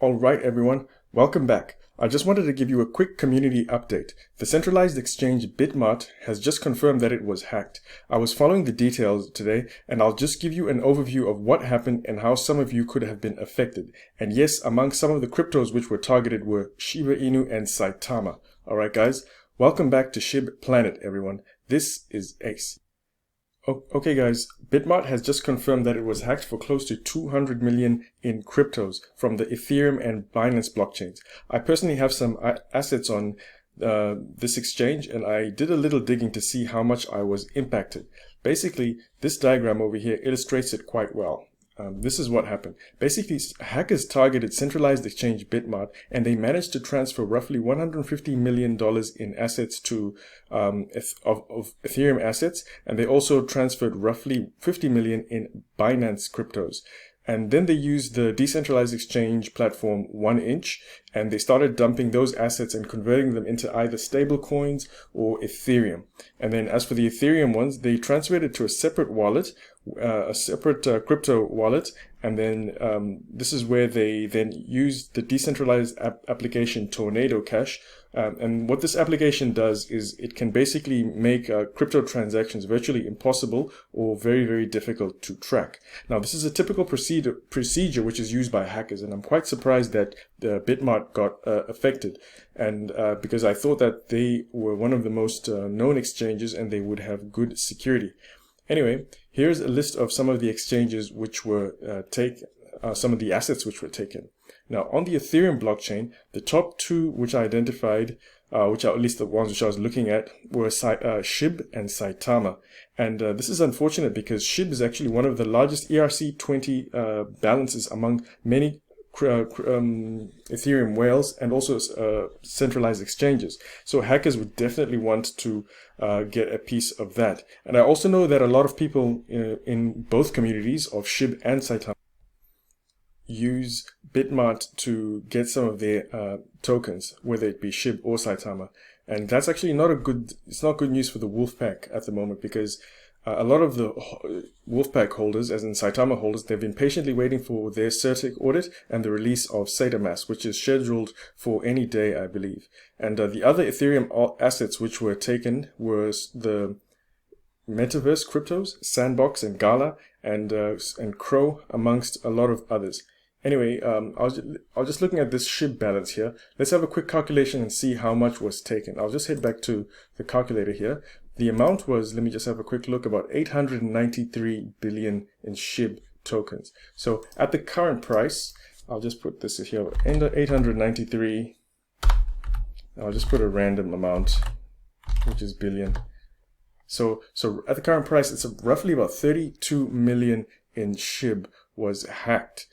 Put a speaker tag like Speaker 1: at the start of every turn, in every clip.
Speaker 1: Alright everyone, welcome back. I just wanted to give you a quick community update. The centralized exchange BitMart has just confirmed that it was hacked. I was following the details today and I'll just give you an overview of what happened and how some of you could have been affected. And yes, among some of the cryptos which were targeted were Shiba Inu and Saitama. Alright guys, welcome back to SHIB Planet everyone. This is Ace. Okay guys, BitMart has just confirmed that it was hacked for close to 200 million in cryptos from the Ethereum and Binance blockchains. I personally have some assets on this exchange and I did a little digging to see how much I was impacted. Basically, this diagram over here illustrates it quite well. This is what happened. Basically, hackers targeted centralized exchange BitMart and they managed to transfer roughly $150 million in assets to of Ethereum assets, and they also transferred roughly 50 million in Binance cryptos. And then they used the decentralized exchange platform 1inch and they started dumping those assets and converting them into either stable coins or Ethereum. And then as for the Ethereum ones, they transferred it to a separate wallet, a separate crypto wallet. And then this is where they then used the decentralized application Tornado Cash. And what this application does is it can basically make crypto transactions virtually impossible or very, very difficult to track. Now, this is a typical procedure which is used by hackers, and I'm quite surprised that BitMart got affected. And because I thought that they were one of the most known exchanges and they would have good security. Anyway, here's a list of some of the exchanges which were taken, some of the assets which were taken. Now, on the Ethereum blockchain, the top two which I identified, which are at least the ones which I was looking at, were SHIB and Saitama. And this is unfortunate because SHIB is actually one of the largest ERC20 balances among many Ethereum whales and also centralized exchanges. So hackers would definitely want to get a piece of that. And I also know that a lot of people in both communities of SHIB and Saitama use BitMart to get some of their tokens, whether it be SHIB or Saitama. And that's actually it's not good news for the Wolfpack at the moment, because a lot of the Wolfpack holders, as in Saitama holders, they've been patiently waiting for their CertiK audit and the release of Saitama, which is scheduled for any day, I believe. And the other Ethereum assets which were taken was the Metaverse cryptos, Sandbox and Gala, and Crow, amongst a lot of others. Anyway, I was just looking at this SHIB balance here. Let's have a quick calculation and see how much was taken. I'll just head back to the calculator here. The amount was, let me just have a quick look, about 893 billion in SHIB tokens. So at the current price, I'll just put this here, 893. I'll just put a random amount, which is billion. So at the current price, it's roughly about 32 million in SHIB was hacked.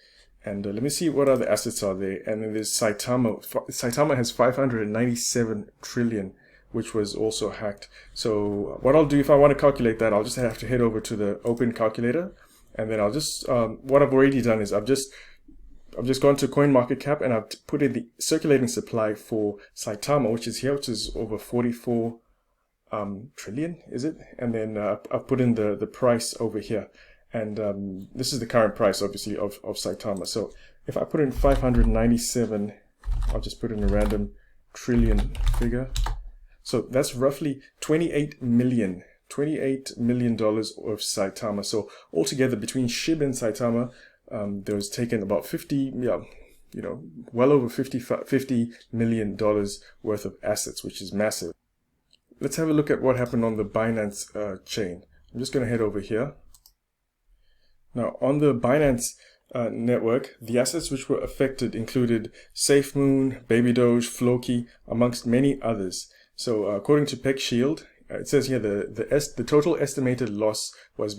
Speaker 1: And let me see what other assets are there. And then there's Saitama. Saitama has 597 trillion, which was also hacked. So what I'll do, if I want to calculate that, I'll just have to head over to the open calculator. And then I'll just, what I've already done is I've just gone to CoinMarketCap and I've put in the circulating supply for Saitama, which is here, which is over 44 trillion, is it? And then I've put in the price over here. And this is the current price, obviously, of Saitama. So if I put in 597, I'll just put in a random trillion figure. So that's roughly $28 million of Saitama. So altogether, between SHIB and Saitama, there was taken about well over $50 million worth of assets, which is massive. Let's have a look at what happened on the Binance chain. I'm just going to head over here. Now, on the Binance network, the assets which were affected included SafeMoon, Baby Doge, Floki, amongst many others. So, according to PeckShield, it says here the total estimated loss was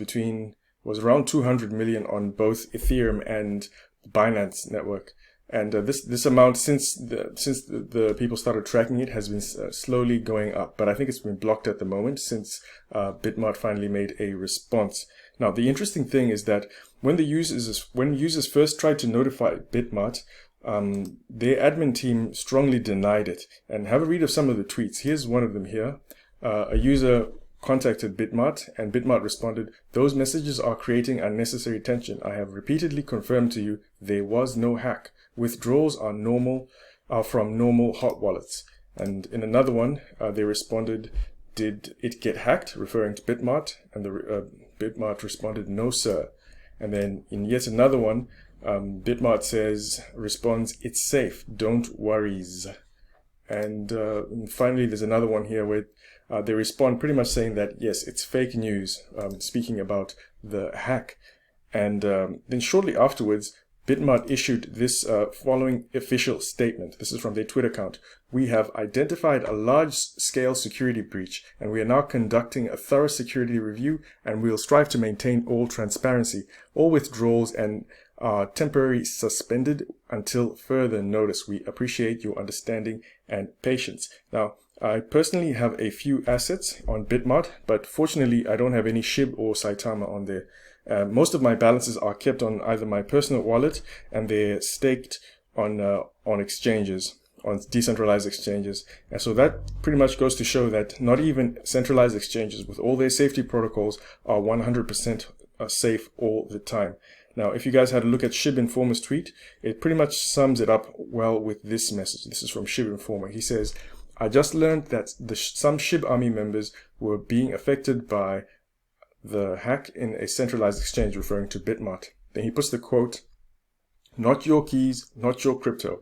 Speaker 1: around 200 million on both Ethereum and Binance network. And this amount, since the people started tracking it, has been slowly going up. But I think it's been blocked at the moment since BitMart finally made a response. Now, the interesting thing is that when users first tried to notify BitMart, their admin team strongly denied it. And have a read of some of the tweets. Here's one of them here. A user contacted BitMart and BitMart responded, "Those messages are creating unnecessary tension. I have repeatedly confirmed to you there was no hack. Withdrawals are from normal hot wallets. And in another one, they responded, did it get hacked? Referring to BitMart, and the BitMart responded, no sir. And then in yet another one, BitMart responds, it's safe, don't worries. And finally, there's another one here where they respond pretty much saying that, yes, it's fake news, speaking about the hack. And then shortly afterwards, BitMart issued this following official statement. This is from their Twitter account. We have identified a large-scale security breach, and we are now conducting a thorough security review, and we will strive to maintain all transparency. All withdrawals and are temporarily suspended until further notice. We appreciate your understanding and patience. Now, I personally have a few assets on BitMart, but fortunately, I don't have any SHIB or Saitama on there. Most of my balances are kept on either my personal wallet, and they're staked on exchanges, on decentralized exchanges. And so that pretty much goes to show that not even centralized exchanges with all their safety protocols are 100% safe all the time. Now, if you guys had a look at SHIB Informer's tweet, it pretty much sums it up well with this message. This is from SHIB Informer. He says, I just learned that some SHIB army members were being affected by the hack in a centralized exchange, referring to BitMart. Then he puts the quote, not your keys, not your crypto.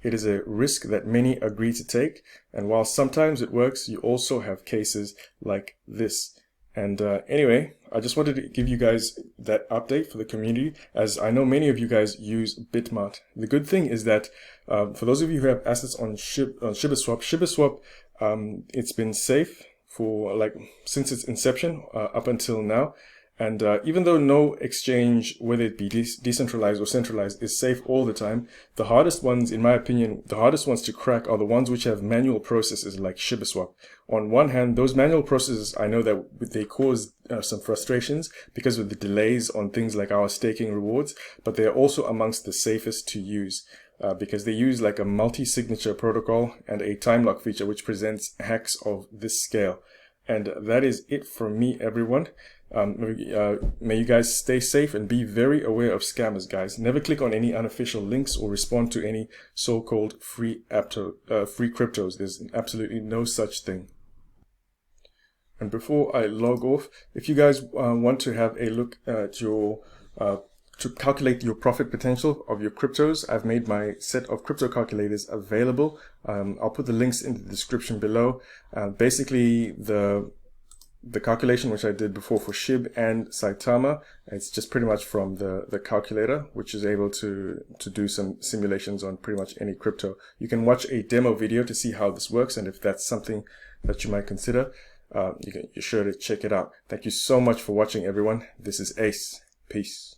Speaker 1: It is a risk that many agree to take. And while sometimes it works, you also have cases like this. And anyway, I just wanted to give you guys that update for the community, as I know many of you guys use BitMart. The good thing is that for those of you who have assets on ShibaSwap, it's been safe for since its inception up until now. And even though no exchange, whether it be decentralized or centralized, is safe all the time, the hardest ones, in my opinion, the hardest ones to crack are the ones which have manual processes like ShibaSwap. On one hand, those manual processes, I know that they cause some frustrations because of the delays on things like our staking rewards, but they are also amongst the safest to use. Because they use like a multi-signature protocol and a time lock feature which presents hacks of this scale. And that is it from me, everyone. May you guys stay safe and be very aware of scammers, guys. Never click on any unofficial links or respond to any so-called free cryptos. There's absolutely no such thing. And before I log off, if you guys want to have a look at your to calculate your profit potential of your cryptos, I've made my set of crypto calculators available. I'll put the links in the description below. Basically, the calculation which I did before for SHIB and Saitama, it's just pretty much from the calculator, which is able to do some simulations on pretty much any crypto. You can watch a demo video to see how this works, and if that's something that you might consider, you're sure to check it out. Thank you so much for watching, everyone. This is Ace. Peace.